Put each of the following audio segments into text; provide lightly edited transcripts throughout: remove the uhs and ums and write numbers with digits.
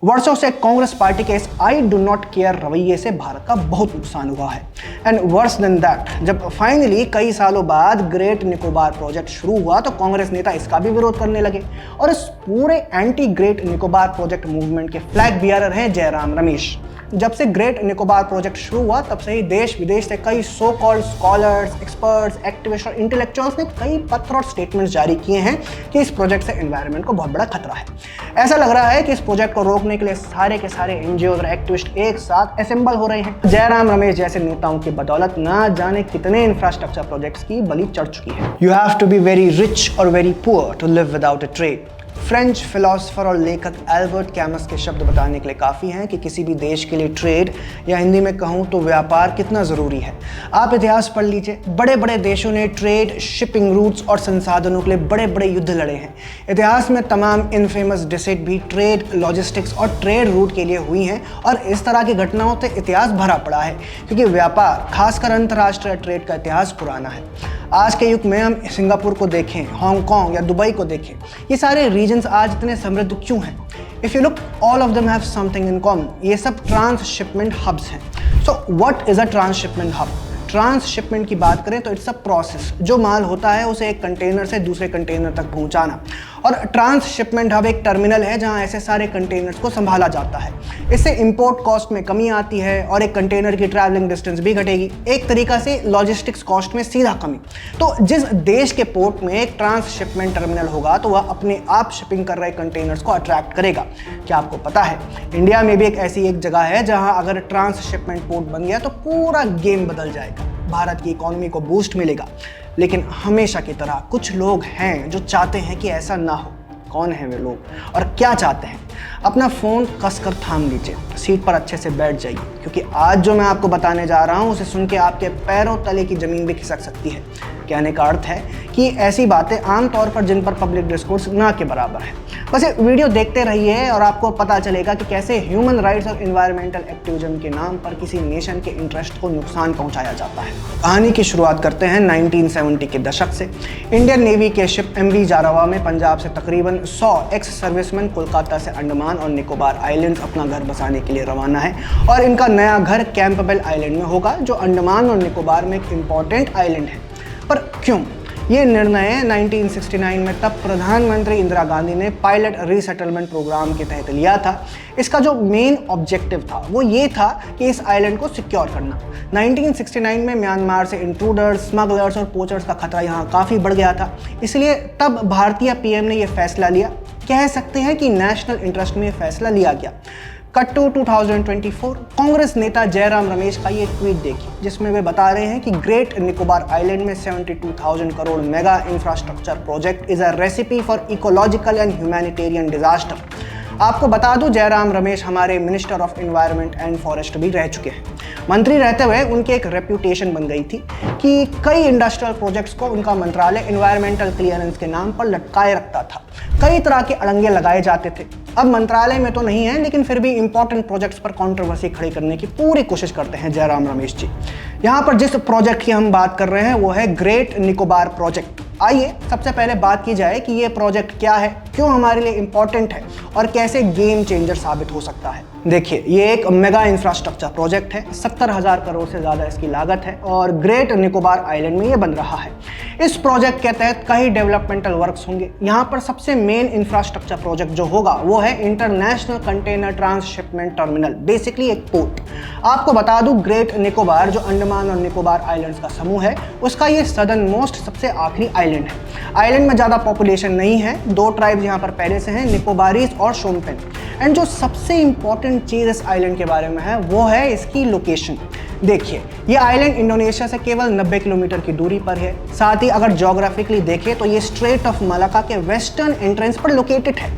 वर्षों से कांग्रेस पार्टी के इस आई डू नॉट केयर रवैये से भारत का बहुत नुकसान हुआ है। एंड वर्स देन दैट, जब फाइनली कई सालों बाद ग्रेट निकोबार प्रोजेक्ट शुरू हुआ तो कांग्रेस नेता इसका भी विरोध करने लगे। और इस पूरे anti great Nicobar project movement के फ्लैग बियरर हैं जयराम रमेश। जब से ग्रेट निकोबार प्रोजेक्ट शुरू हुआ तब से ही देश विदेश से कई so called scholars, experts, activist और इंटेलेक्चुअल्स ने कई पत्र और स्टेटमेंट्स जारी किए हैं कि इस प्रोजेक्ट से एनवायरनमेंट को बहुत बड़ा खतरा है। ऐसा लग रहा है कि इस प्रोजेक्ट को रोकने के लिए सारे के सारे एनजीओ और एक्टिविस्ट एक साथ असेंबल हो रहे हैं। जयराम रमेश जैसे नेताओं की बदौलत ना जाने कितने इंफ्रास्ट्रक्चर प्रोजेक्ट्स की बलि चढ़ चुकी है। You have to be very rich और very poor to live without a trade. French philosopher और लेखक एल्बर्ट कैमस के शब्द बताने के लिए काफ़ी हैं कि किसी भी देश के लिए ट्रेड, या हिंदी में कहूँ तो व्यापार, कितना ज़रूरी है। आप इतिहास पढ़ लीजिए, बड़े बड़े देशों ने ट्रेड, शिपिंग रूट्स और संसाधनों के लिए बड़े बड़े युद्ध लड़े हैं। इतिहास में तमाम इनफेमस डिसेट भी ट्रेड, लॉजिस्टिक्स और ट्रेड रूट के लिए हुई हैं। और इस तरह की घटनाओं से इतिहास भरा पड़ा है, क्योंकि व्यापार, खासकर अंतर्राष्ट्रीय ट्रेड का इतिहास पुराना है। आज के युग में हम सिंगापुर को देखें, हांगकांग या दुबई को देखें, ये सारे रीजन्स आज इतने समृद्ध क्यों हैं? If you look, all of them have something in common. ये सब ट्रांसशिपमेंट हब्स हैं। So what is a transshipment hub? Transshipment की बात करें तो इट्स अ प्रोसेस। जो माल होता है उसे एक कंटेनर से दूसरे कंटेनर तक पहुंचाना। और ट्रांसशिपमेंट हब एक टर्मिनल है जहां ऐसे सारे कंटेनर्स को संभाला जाता है। इससे इंपोर्ट कॉस्ट में कमी आती है और एक कंटेनर की ट्रैवलिंग डिस्टेंस भी घटेगी। एक तरीका से लॉजिस्टिक्स कॉस्ट में सीधा कमी। तो जिस देश के पोर्ट में एक ट्रांसशिपमेंट टर्मिनल होगा तो वह अपने आप शिपिंग कर रहे कंटेनर्स को अट्रैक्ट करेगा। क्या आपको पता है, इंडिया में भी एक ऐसी एक जगह है जहां अगर ट्रांसशिपमेंट पोर्ट बन गया तो पूरा गेम बदल जाएगा। भारत की इकोनॉमी को बूस्ट मिलेगा। लेकिन हमेशा की तरह कुछ लोग हैं जो चाहते हैं कि ऐसा ना हो। कौन है वे लोग और क्या चाहते हैं? अपना फ़ोन कसकर थाम लीजिए, सीट पर अच्छे से बैठ जाइए, क्योंकि आज जो मैं आपको बताने जा रहा हूँ उसे सुन के आपके पैरों तले की ज़मीन भी खिसक सकती है। कहने का अर्थ है कि ऐसी बातें आमतौर पर जिन पर पब्लिक डिस्कोर्स ना के बराबर है। बस ये वीडियो देखते रहिए और आपको पता चलेगा कि कैसे ह्यूमन राइट्स और एनवायरमेंटल एक्टिविज्म के नाम पर किसी नेशन के इंटरेस्ट को नुकसान पहुंचाया जाता है। कहानी की शुरुआत करते हैं 1970 के दशक से। इंडियन नेवी के शिप MV जारावा में पंजाब से तकरीबन 100 एक्स सर्विसमैन कोलकाता से अंडमान और निकोबार आइलैंड्स अपना घर बसाने के लिए रवाना है। और इनका नया घर कैंपबेल आइलैंड में होगा, जो अंडमान और निकोबार में एक इम्पॉर्टेंट आइलैंड है। पर क्यों? ये निर्णय 1969 में तब प्रधानमंत्री इंदिरा गांधी ने पायलट रीसेटलमेंट प्रोग्राम के तहत लिया था। इसका जो मेन ऑब्जेक्टिव था वो ये था कि इस आइलैंड को सिक्योर करना। 1969 में म्यांमार से इंट्रूडर्स, स्मगलर्स और पोचर्स का खतरा यहाँ काफ़ी बढ़ गया था। इसलिए तब भारतीय PM ने यह फैसला लिया। कह सकते हैं कि नेशनल इंटरेस्ट में यह फैसला लिया गया। कट टू 2024, कांग्रेस नेता जयराम रमेश का ये ट्वीट देखिए, जिसमें वे बता रहे हैं कि ग्रेट निकोबार आइलैंड में 72,000 crore mega infrastructure project is a recipe for ecological and humanitarian disaster. आपको बता दूं, जयराम रमेश हमारे minister of environment and forest भी रह चुके हैं। मंत्री रहते हुए उनकी एक रेप्यूटेशन बन गई थी कि कई इंडस्ट्रियल प्रोजेक्ट्स को उनका मंत्रालय एनवायरमेंटल क्लियरेंस के नाम पर लटकाए रखता था। कई तरह के अड़ंगे लगाए जाते थे। अब मंत्रालय में तो नहीं है, लेकिन फिर भी इंपॉर्टेंट प्रोजेक्ट्स पर कंट्रोवर्सी खड़ी करने की पूरी कोशिश करते हैं जयराम रमेश जी। यहाँ पर जिस प्रोजेक्ट की हम बात कर रहे हैं वो है ग्रेट निकोबार प्रोजेक्ट। आइए सबसे पहले बात की जाए कि ये प्रोजेक्ट क्या है, क्यों हमारे लिए इंपॉर्टेंट है और कैसे गेम चेंजर साबित हो सकता है। देखिए, ये एक मेगा इंफ्रास्ट्रक्चर प्रोजेक्ट है। 70,000 करोड़ से ज़्यादा इसकी लागत है और ग्रेट निकोबार आइलैंड में ये बन रहा है। इस प्रोजेक्ट के तहत कई डेवलपमेंटल वर्क्स होंगे। यहाँ पर सबसे मेन इंफ्रास्ट्रक्चर प्रोजेक्ट जो होगा वो है international container transshipment terminal, basically एक पोर्ट। आपको बता दूं, ग्रेट निकोबार जो अंडमान और निकोबार आइलैंड्स का समूह है, उसका ये सदर्न मोस्ट सबसे आखिरी आइलैंड है। आइलैंड में ज़्यादा पॉपुलेशन नहीं है। 2 ट्राइब्स यहाँ पर पहले से हैं, निकोबारीज और शोम्पेन। एंड जो सबसे इंपॉर्टेंट चीज़ इस आइलैंड के बारे में है वो है इसकी लोकेशन। देखिए, ये आइलैंड इंडोनेशिया से केवल 90 किलोमीटर की दूरी पर है। साथ ही अगर ज्योग्राफिकली देखें तो ये स्ट्रेट ऑफ मालाका के वेस्टर्न एंट्रेंस पर लोकेटेड है।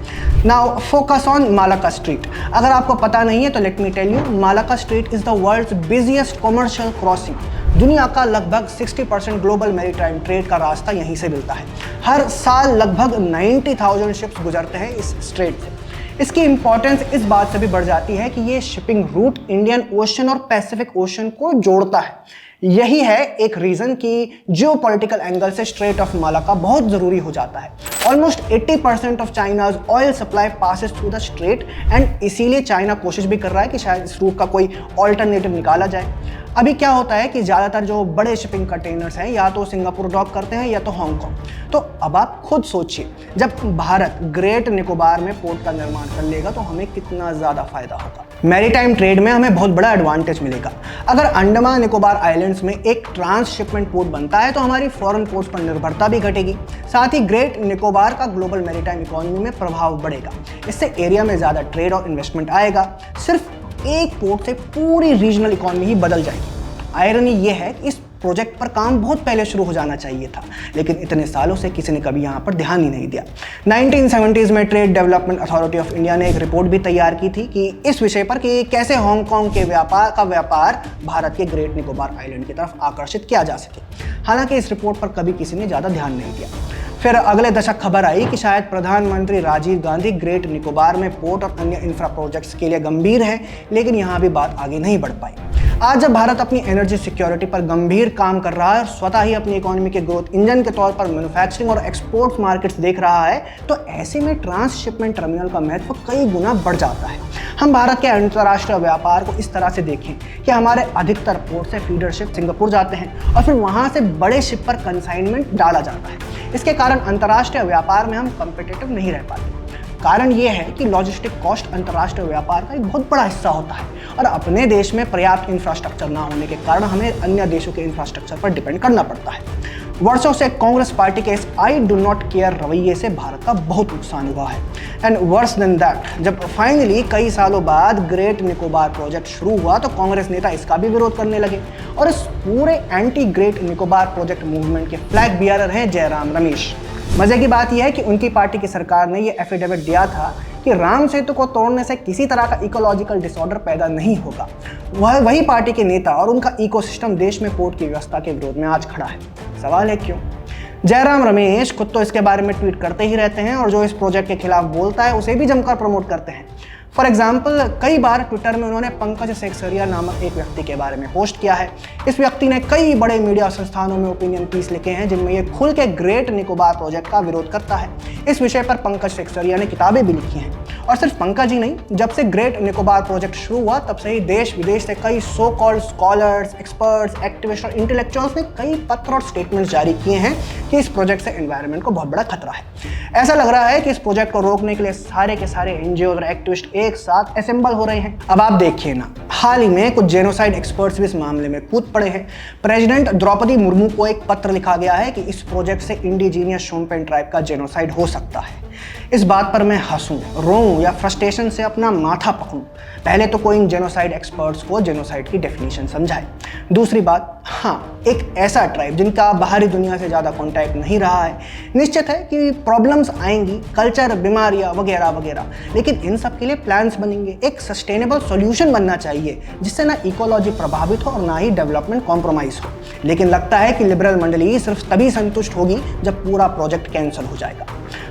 Now focus on Malacca street. अगर आपको पता नहीं है तो let me tell you, Malacca street is the world's busiest commercial crossing. दुनिया का लगभग 60% ग्लोबल मैरीटाइम ट्रेड का रास्ता यहीं से मिलता है। हर साल लगभग 90,000 शिप्स गुजरते हैं इस स्ट्रेट से। इसकी इंपॉर्टेंस इस बात से भी बढ़ जाती है कि ये शिपिंग रूट इंडियन ओशन और पैसिफिक ओशन को जोड़ता है। यही है एक रीजन कि जियोपॉलिटिकल एंगल से स्ट्रेट ऑफ मालाक्का बहुत जरूरी हो जाता है। Almost 80% of China's oil supply passes through the straight and इसीलिए चाइना कोशिश भी कर रहा है कि शायद इस रूट का कोई ऑल्टरनेटिव निकाला जाए। अभी क्या होता है कि ज़्यादातर जो बड़े शिपिंग कंटेनर्स हैं या तो सिंगापुर डॉक करते हैं या तो हांगकांग। तो अब आप खुद सोचिए, जब भारत ग्रेट निकोबार में पोर्ट का निर्माण कर लेगा तो हमें कितना ज़्यादा फायदा होगा। मैरीटाइम ट्रेड में हमें बहुत बड़ा एडवांटेज मिलेगा। अगर अंडमान निकोबार आइलैंड्स में एक ट्रांसशिपमेंट पोर्ट बनता है तो हमारी फॉरेन पोर्ट्स पर निर्भरता भी घटेगी। साथ ही ग्रेट निकोबार का ग्लोबल मैरीटाइम इकोनॉमी में प्रभाव बढ़ेगा। इससे एरिया में ज़्यादा ट्रेड और इन्वेस्टमेंट आएगा। सिर्फ एक पोर्ट से पूरी रीजनल इकोनॉमी ही बदल जाएगी। आयरनी ये है कि इस प्रोजेक्ट पर काम बहुत पहले शुरू हो जाना चाहिए था, लेकिन इतने सालों से किसी ने कभी यहाँ पर ध्यान ही नहीं दिया। 1970s में trade development authority of India ने एक रिपोर्ट भी तैयार की थी कि इस विषय पर कि कैसे हांगकांग के व्यापार भारत के ग्रेट निकोबार आइलैंड की तरफ आकर्षित किया जा सके। हालांकि इस रिपोर्ट पर कभी किसी ने ज़्यादा ध्यान नहीं दिया। फिर अगले दशक खबर आई कि शायद प्रधानमंत्री राजीव गांधी ग्रेट निकोबार में पोर्ट और अन्य इंफ्रा प्रोजेक्ट्स के लिए गंभीर हैं, लेकिन यहाँ भी बात आगे नहीं बढ़ पाई। आज जब भारत अपनी एनर्जी सिक्योरिटी पर गंभीर काम कर रहा है और स्वतः ही अपनी इकोनॉमी के ग्रोथ इंजन के तौर पर मैन्युफैक्चरिंग और एक्सपोर्ट मार्केट्स देख रहा है, तो ऐसे में ट्रांसशिपमेंट टर्मिनल का महत्व कई गुना बढ़ जाता है। हम भारत के अंतर्राष्ट्रीय व्यापार को इस तरह से देखें कि हमारे अधिकतर पोर्ट से फीडर शिप सिंगापुर जाते हैं और फिर वहाँ से बड़े शिप पर कंसाइनमेंट डाला जाता है। इसके कारण अंतर्राष्ट्रीय व्यापार में हम कम्पिटिटिव नहीं रह पाते। कारण ये है कि लॉजिस्टिक कॉस्ट अंतर्राष्ट्रीय व्यापार का एक बहुत बड़ा हिस्सा होता है और अपने देश में पर्याप्त इंफ्रास्ट्रक्चर ना होने के कारण हमें अन्य देशों के इंफ्रास्ट्रक्चर पर डिपेंड करना पड़ता है। वर्षों से कांग्रेस पार्टी के इस आई डू नॉट केयर रवैये से भारत का बहुत नुकसान हुआ है। एंड वर्स देन दैट, जब फाइनली कई सालों बाद ग्रेट निकोबार प्रोजेक्ट शुरू हुआ तो कांग्रेस नेता इसका भी विरोध करने लगे और इस पूरे anti great Nicobar project movement के फ्लैग बियरर हैं जयराम रमेश। मजे की बात यह है कि उनकी पार्टी की सरकार ने यह एफिडेविट दिया था कि राम सेतु को तोड़ने से किसी तरह का इकोलॉजिकल डिसऑर्डर पैदा नहीं होगा। वही पार्टी के नेता और उनका इकोसिस्टम देश में पोर्ट की व्यवस्था के विरोध में आज खड़ा है। सवाल है क्यों? जयराम रमेश खुद तो इसके बारे में ट्वीट करते ही रहते हैं और जो इस प्रोजेक्ट के खिलाफ बोलता है उसे भी जमकर प्रमोट करते हैं। फॉर एग्जाम्पल, कई बार ट्विटर में उन्होंने पंकज सेक्सरिया नामक एक व्यक्ति के बारे में पोस्ट किया है। इस व्यक्ति ने कई बड़े मीडिया संस्थानों में ओपिनियन पीस लिखे हैं जिनमें ये खुल के ग्रेट निकोबार प्रोजेक्ट का विरोध करता है। इस विषय पर पंकज सेक्सरिया ने किताबें भी लिखी हैं। और सिर्फ पंकज ही नहीं, जब से ग्रेट निकोबार प्रोजेक्ट शुरू हुआ तब से ही देश विदेश से कई so called scholars, experts, activist और इंटेलेक्चुअल्स ने कई पत्र और स्टेटमेंट्स जारी किए हैं कि इस प्रोजेक्ट से एनवायरनमेंट को बहुत बड़ा खतरा है। ऐसा लग रहा है कि इस प्रोजेक्ट को रोकने के लिए सारे के सारे एनजीओ और एक्टिविस्ट एक साथ असेंबल हो रहे हैं। अब आप देखिए ना, हाल ही में कुछ जेनोसाइड एक्सपर्ट्स भी इस मामले में कूद पड़े हैं। प्रेसिडेंट द्रौपदी मुर्मू को एक पत्र लिखा गया है कि इस प्रोजेक्ट से इंडिजीनियस शोम्पेन ट्राइब का जेनोसाइड हो सकता है। इस बात पर मैं हंसूं, रोऊं या फ्रस्ट्रेशन से अपना माथा पकड़ूं। पहले तो कोई इन जेनोसाइड एक्सपर्ट्स को जेनोसाइड की डेफिनेशन समझाए। दूसरी बात, हाँ, एक ऐसा ट्राइब जिनका बाहरी दुनिया से ज़्यादा कॉन्टैक्ट नहीं रहा है, निश्चित है कि प्रॉब्लम्स आएंगी, कल्चर, बीमारियाँ वगैरह वगैरह, लेकिन इन सब के लिए प्लान्स बनेंगे। एक सस्टेनेबल सॉल्यूशन बनना चाहिए जिससे ना इकोलॉजी प्रभावित हो और ना ही डेवलपमेंट कॉम्प्रोमाइज़ हो। लेकिन लगता है कि लिबरल मंडली सिर्फ तभी संतुष्ट होगी जब पूरा प्रोजेक्ट कैंसिल हो जाएगा।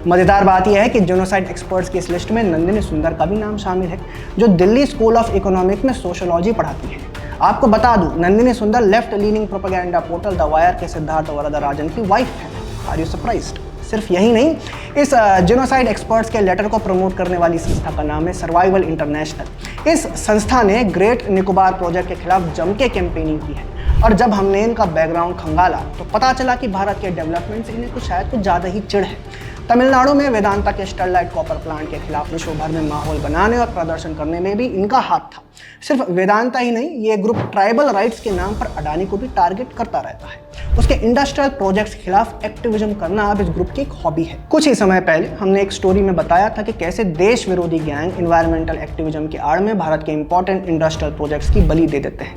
मज़ेदार बात यह है कि जेनोसाइड एक्सपर्ट्स की इस लिस्ट में नंदिनी सुंदर का भी नाम शामिल है, जो दिल्ली स्कूल ऑफ इकोनॉमिक्स में सोशियोलॉजी पढ़ाती है। आपको बता दूं, Nandini Sundar left leaning propaganda portal the wire के सिद्धार्थ वरदराजन की वाइफ है। Are you surprised? सिर्फ यही नहीं, इस जेनोसाइड एक्सपर्ट्स के लेटर को प्रमोट करने वाली संस्था का नाम है सर्वाइवल इंटरनेशनल। इस संस्था ने ग्रेट निकोबार प्रोजेक्ट के खिलाफ जम के कैंपेनिंग की है और जब हमने इनका बैकग्राउंड खंगाला तो पता चला कि भारत के डेवलपमेंट से इन्हें कुछ शायद कुछ ज़्यादा ही चिढ़ है। तमिलनाडु में वेदांता के स्टरलाइट कॉपर प्लांट के खिलाफ विश्व भर में माहौल बनाने और प्रदर्शन करने में भी इनका हाथ था। सिर्फ वेदांता ही नहीं, ये ग्रुप ट्राइबल राइट्स के नाम पर अडानी को भी टारगेट करता रहता है। उसके इंडस्ट्रियल प्रोजेक्ट्स के खिलाफ एक्टिविज्म करना अब इस ग्रुप की एक हॉबी है। कुछ ही समय पहले हमने एक स्टोरी में बताया था कि कैसे देश विरोधी गैंग इन्वायरमेंटल एक्टिविज्म की आड़ में भारत के इंपॉर्टेंट इंडस्ट्रियल प्रोजेक्ट्स की बलि दे देते हैं।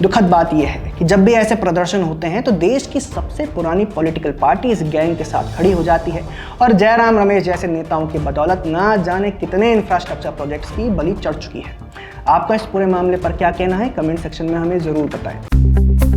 दुखद बात यह है कि जब भी ऐसे प्रदर्शन होते हैं तो देश की सबसे पुरानी पॉलिटिकल पार्टी इस गैंग के साथ खड़ी हो जाती है और जयराम रमेश जैसे नेताओं की बदौलत ना जाने कितने इंफ्रास्ट्रक्चर प्रोजेक्ट्स की बलि चढ़ चुकी है। आपका इस पूरे मामले पर क्या कहना है? कमेंट सेक्शन में हमें ज़रूर बताएं।